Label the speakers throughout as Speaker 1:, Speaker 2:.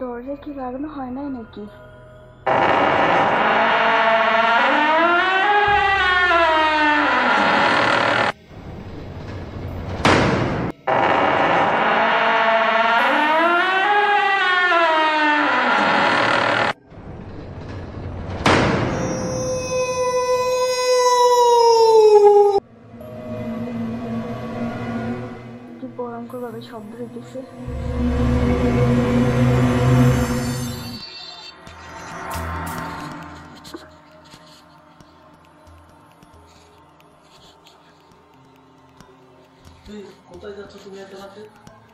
Speaker 1: দরজা কি লাগানো হয় নাই নাকি? কি ভয়ঙ্কর ভাবে শব্দ হইতেছে।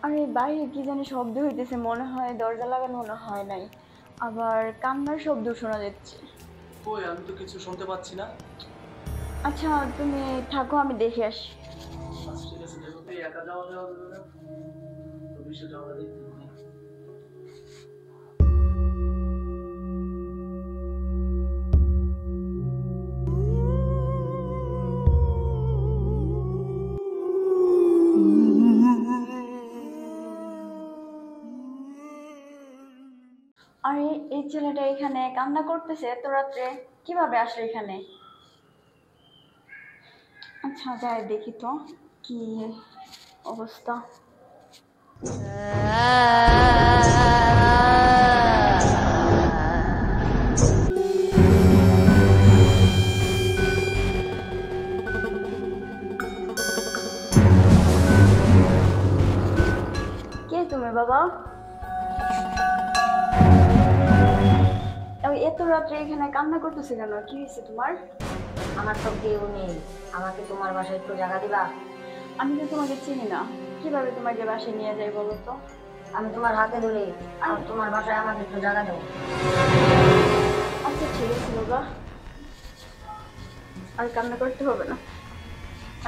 Speaker 1: আরে বাইরে কি জানি শব্দ হইতেছে, মনে হয় দরজা লাগানো মনে হয় নাই, আবার কান্নার শব্দ শোনা যাচ্ছে।
Speaker 2: কই আমি তো কিছু শুনতে পাচ্ছি না।
Speaker 1: আচ্ছা তুমি থাকো, আমি দেখে আসি।
Speaker 2: ঠিক আছে, দেখো তো একা যাওয়া যাবে না, তো বিষয়টা আমরা দেখতে পারি।
Speaker 1: আরে এই ছেলেটা এখানে কান্না করতেছে এত রাত্রে, কিভাবে আসলো এখানে? আচ্ছা যাই দেখি তো কি অবস্থা। কে তুমি বাবা? এত রাত্রে এখানে কান্না করতেছে কেন? কি হয়েছে তোমার?
Speaker 3: আমার তো কেউ নেই, আমাকে তোমার বাসায় একটু জায়গা দিবা?
Speaker 1: আমি তো তোমাকে চিনি না, কিভাবে তোমাকে বাসায় নিয়ে যাই বলো তো?
Speaker 3: আমি তোমার হাতে ধরে আর তোমার বাসায় আমাকে একটু জায়গা দাও।
Speaker 1: আচ্ছা ঠিক আছে বাবা, আর কান্না করতে হবে না,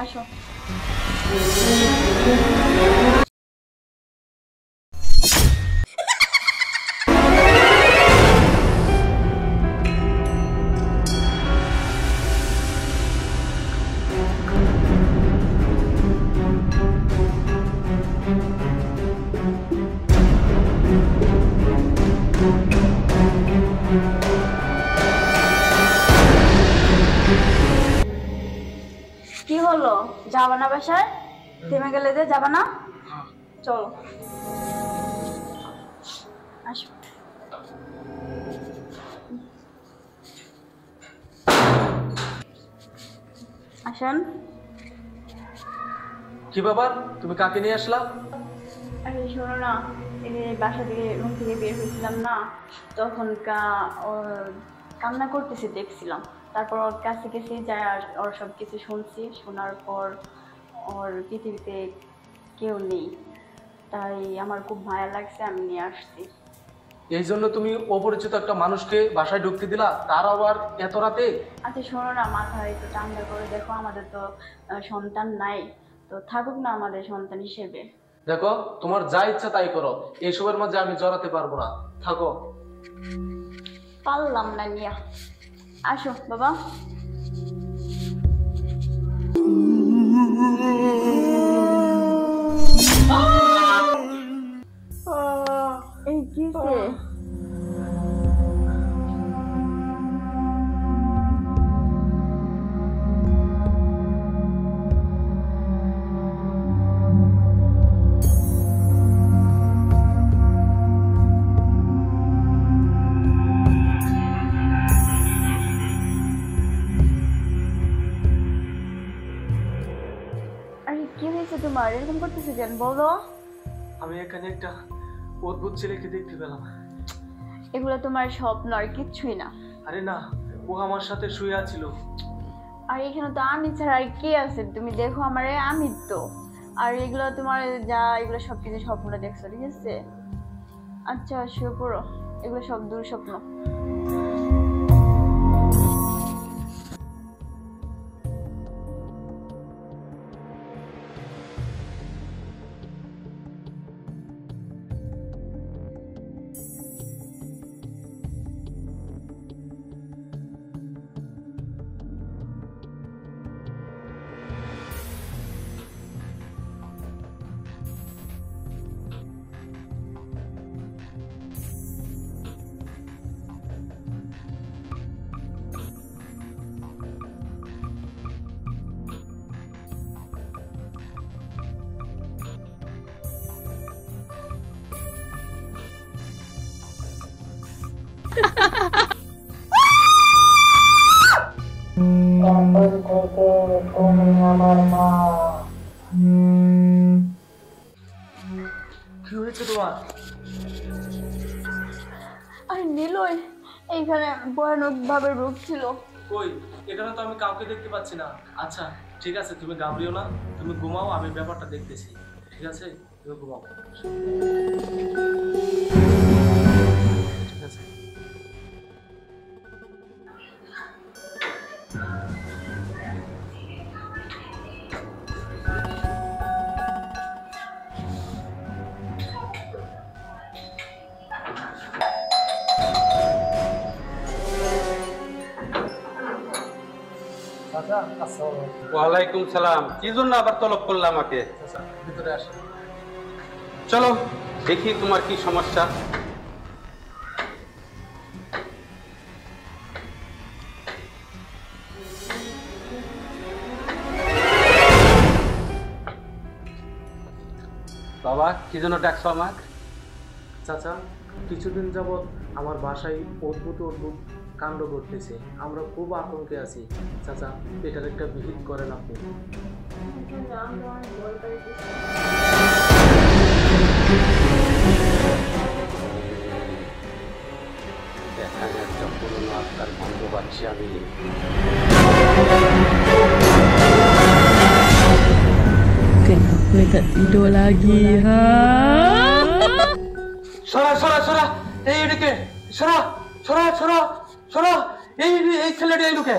Speaker 1: আসো। কি হলো, যাবা না বাসায়? থেমে গেলে যে যাবা না? চলো আসো। আসেন।
Speaker 2: কি ব্যাপার, তুমি কাকে নিয়ে আসলা?
Speaker 1: আরে শোনো না, এই যে বাসা থেকে রুম থেকে বের হয়েছিলাম না, তখন ওর কান্না করতেছে দেখছিলাম, তারপর ওর কাছে গেছি যাই আর ওর সব কিছু শুনছি, শোনার পর ওর পৃথিবীতে কেউ নেই, তাই আমার খুব মায়া লাগছে, আমি নিয়ে আসছি।
Speaker 2: এই জন্য তুমি অপরিচিত একটা মানুষকে বাসায় ঢুকতে দিলা, তার আবার এত রাতে?
Speaker 1: আচ্ছা শোনো না, মাথায় একটু ঠান্ডা করে দেখো, আমাদের তো সন্তান নাই, তো থাকুক না আমাদের সন্তান হিসেবে।
Speaker 2: দেখো তোমার যা ইচ্ছা তাই করো, এইসবের মাঝে আমি জড়াতে পারবো না, থাকো।
Speaker 1: পারলাম না নিয়া, আসো বাবা। এই কিসে? আরে কি হয়েছে তোমার, এরকম করতেছে কেন বলো?
Speaker 2: আমি এখানে একটা অদ্ভুত ছেলেকে দেখতে পেলাম।
Speaker 1: এগুলো তোমার স্বপ্ন আর কিচ্ছুই না।
Speaker 2: আরে না, ও আমার সাথে শুয়ে আছিল।
Speaker 1: আর এখানে তো আমি ছাড়া আর কে আছে? তুমি দেখো আমারে, আমি তো। আর এগুলো তোমার যা, এগুলো সব কিছু স্বপ্ন দেখছো, ঠিক আছে? আচ্ছা শুয়ে পড়ো, এগুলো সব দুঃস্বপ্ন।
Speaker 3: এখন থেকে তুমি আমার মা।
Speaker 2: কি হয়েছে তোমার?
Speaker 1: আর নীলয় এইখানে ভয়ানক ভাবে রোগ ছিল।
Speaker 2: কই, এখানে তো আমি কাউকে দেখতে পাচ্ছি না। আচ্ছা ঠিক আছে, তুমি ঘাবড়িও না, তুমি ঘুমাও, আমি ব্যাপারটা দেখতেছি। ঠিক আছে, তুমি ঘুমাও। ঠিক আছে। চাচা আসসালামু আলাইকুম।
Speaker 4: ওয়ালাইকুম সালাম। কি জন্য আবার তলব করলে আমাকে?
Speaker 2: চাচা ভিতরে আসেন।
Speaker 4: চলো দেখি তোমার কি সমস্যা। বাবা, কি জন্য ডাকছো আমাকে?
Speaker 2: চাচা কিছুদিন যাবৎ আমার বাসায় অদ্ভুত অদ্ভুত কাণ্ড ঘটতেছে, আমরা খুব আতঙ্কে আছি। চাচা এটার একটা বিহিত করেন আপনি।
Speaker 4: এখানে একটা পুরোনো আত্মার গন্ধ পাচ্ছি আমি।
Speaker 5: Kenapa tak tidur lagi, ha?
Speaker 4: সরা সরা সরা, এই এদিকে সরা সরা সরা সরা, এই এই ছেলেটা এই ঢুকে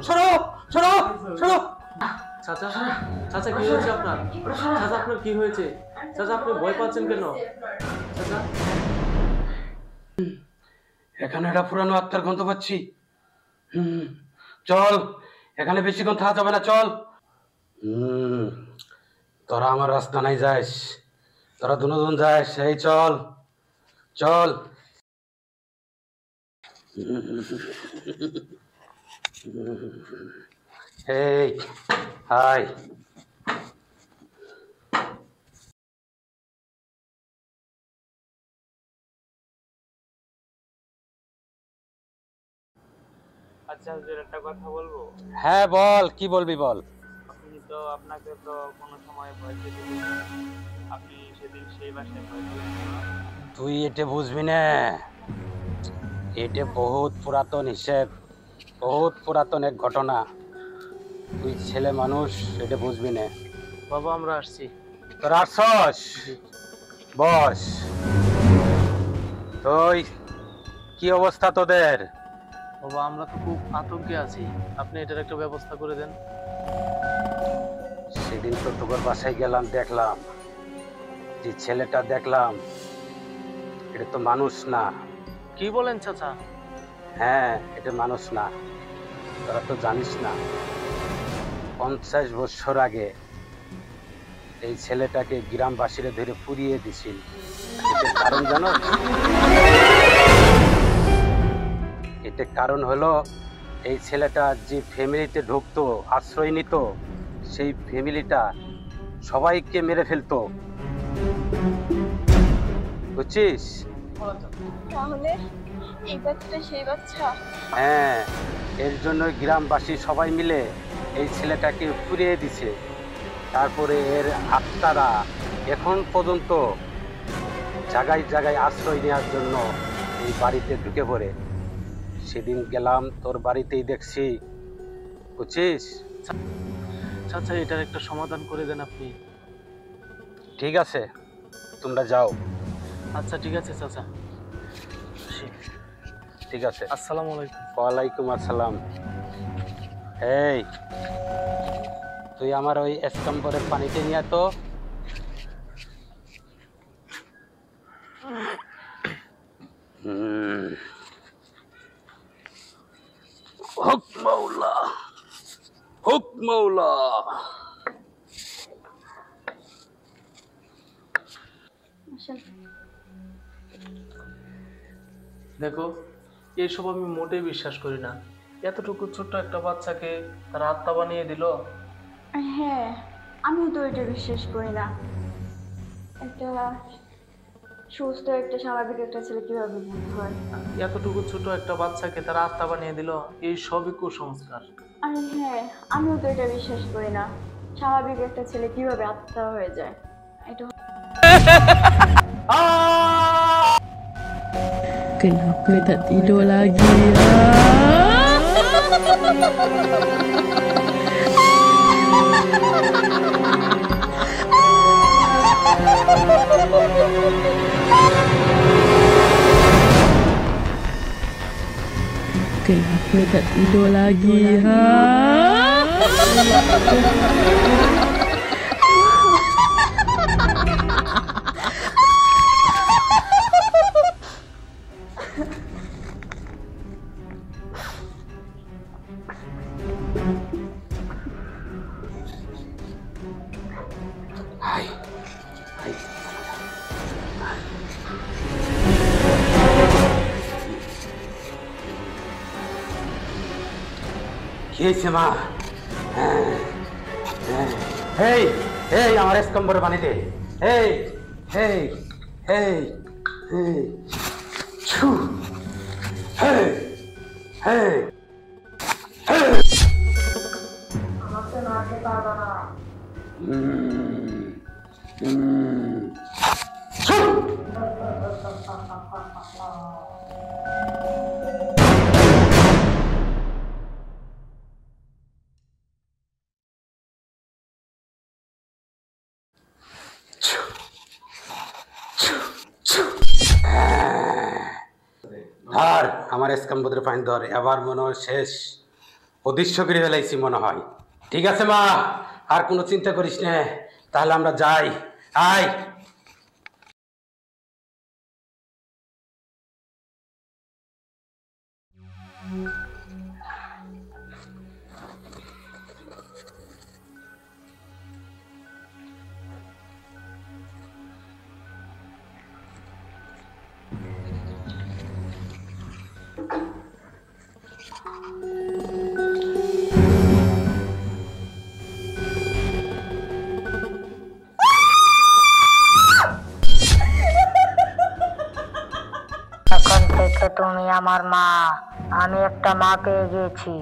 Speaker 4: সরো সরো সরো।
Speaker 2: চাচা চাচা কি হয়েছে আপনার? চাচা আপনার কি হয়েছে? চাচা আপনি ভয় পাচ্ছেন কেন? চাচা
Speaker 4: এখানে একটা পুরানো আত্মার গন্ধ পাচ্ছি। চল, এখানে বেশিক্ষণ থাকা যাবে না, চল। তোরা আমার রাস্তা নাই যাস, তোরা দুজন যাস, এই চল চল। এই হাই,
Speaker 6: আচ্ছা হুজুর, একটা কথা বলবো।
Speaker 4: হ্যাঁ বল, কি বলবি বল।
Speaker 6: আপনি তো, আপনাকে তো কোনো সময় ভয় পেতে দিন, আপনি সেদিন সেই বাসায় ভয় পেয়েছেন না?
Speaker 4: তুই এটা বুঝবি না, এটা বহুত পুরাতন হিসেব, বহুত পুরাতন এক ঘটনা। তুই ছেলে মানুষ, এটা বুঝবি না।
Speaker 2: বাবা আমরা আসছি।
Speaker 4: তোর আসছস, বস। তুই কি অবস্থা তোদের?
Speaker 2: বাবা আমরা তো খুব আতঙ্কে আছি, আপনি এটার একটা ব্যবস্থা করে দেন।
Speaker 4: সেদিন তো তোর বাসায় গেলাম, দেখলাম যে ছেলেটা দেখলাম, এটা তো মানুষ না।
Speaker 2: কি বলেন চাচা?
Speaker 4: হ্যাঁ, এটা মানুষ না। তোরা তো জানিস না, 50 বছর আগে এই ছেলেটাকে গ্রামবাসীরা ধরে পুড়িয়ে দিছিল। এটার কারণ জানো? এটার কারণ হলো এই ছেলেটা যে ফ্যামিলিতে ঢুকতো, আশ্রয় নিত, সেই ফ্যামিলিটা সবাইকে মেরে ফেলতো, বুঝছিস?
Speaker 1: তাহলে এই বাচ্চাটা সেই বাচ্চা?
Speaker 4: হ্যাঁ, এর জন্য গ্রামবাসী সবাই মিলে এই ছেলেটাকে পুড়িয়ে দিছে। তারপরে এর আত্মারা এখন পর্যন্ত জায়গায় জায়গায় আশ্রয় নেওয়ার জন্য এই বাড়িতে ঢুকে পড়ে। সেদিন গেলাম তোর বাড়িতেই দেখছি, বুঝছিস?
Speaker 2: চাচা এটার একটা সমাধান করে দেন আপনি।
Speaker 4: ঠিক আছে, তোমরা যাও।
Speaker 2: আচ্ছা ঠিক আছে চাচা।
Speaker 4: ঠিক আছে।
Speaker 2: আসসালামু আলাইকুম।
Speaker 4: ওয়ালাইকুম আসসালাম। এই তুই আমার ওই স্তম্ভরের পানিতে নিয়ে তো। হুক মৌলা, হুক মৌলা।
Speaker 2: দেখো এইসব আমি মোটেই বিশ্বাস করি না। এতটুকু ছোট্ট একটা বাচ্চাকে তার আত্মা বানিয়ে দিল।
Speaker 1: হ্যাঁ আমিও তো এটা বিশ্বাস করি না। একটা সুস্থ একটা স্বাভাবিক একটা ছেলে কিভাবে ভূত হয়?
Speaker 2: এতটুকু ছোট একটা বাচ্চাকে তারা আত্মা বানিয়ে দিল, এই সবই কুসংস্কার।
Speaker 1: আরে হ্যাঁ, আমিও তো এটা বিশ্বাস করি না। স্বাভাবিক একটা ছেলে কিভাবে আত্মা হয়ে যায়? এটা
Speaker 5: Kenapa ni tak tidur lagi? Kenapa ni tak tidur lagi?
Speaker 4: High high কি হয়েছে মা? এই এই আমার স্কম্বর বানি দে। এই এই এই এই ছু এই এই
Speaker 3: আমাকে মারতে পারবো না।
Speaker 4: ছু ধর আমার স্কম্বদের ফাইন ধর, এবার মনে হয় শেষ, অদৃশ্য করে ফেলাইছি মনে হয়। ঠিক আছে মা, আর কোনো চিন্তা করিস না, তাহলে আমরা যাই। আয়
Speaker 3: এখন থেকে তুমি আমার মা। আমি একটা মা পেয়ে গেছি।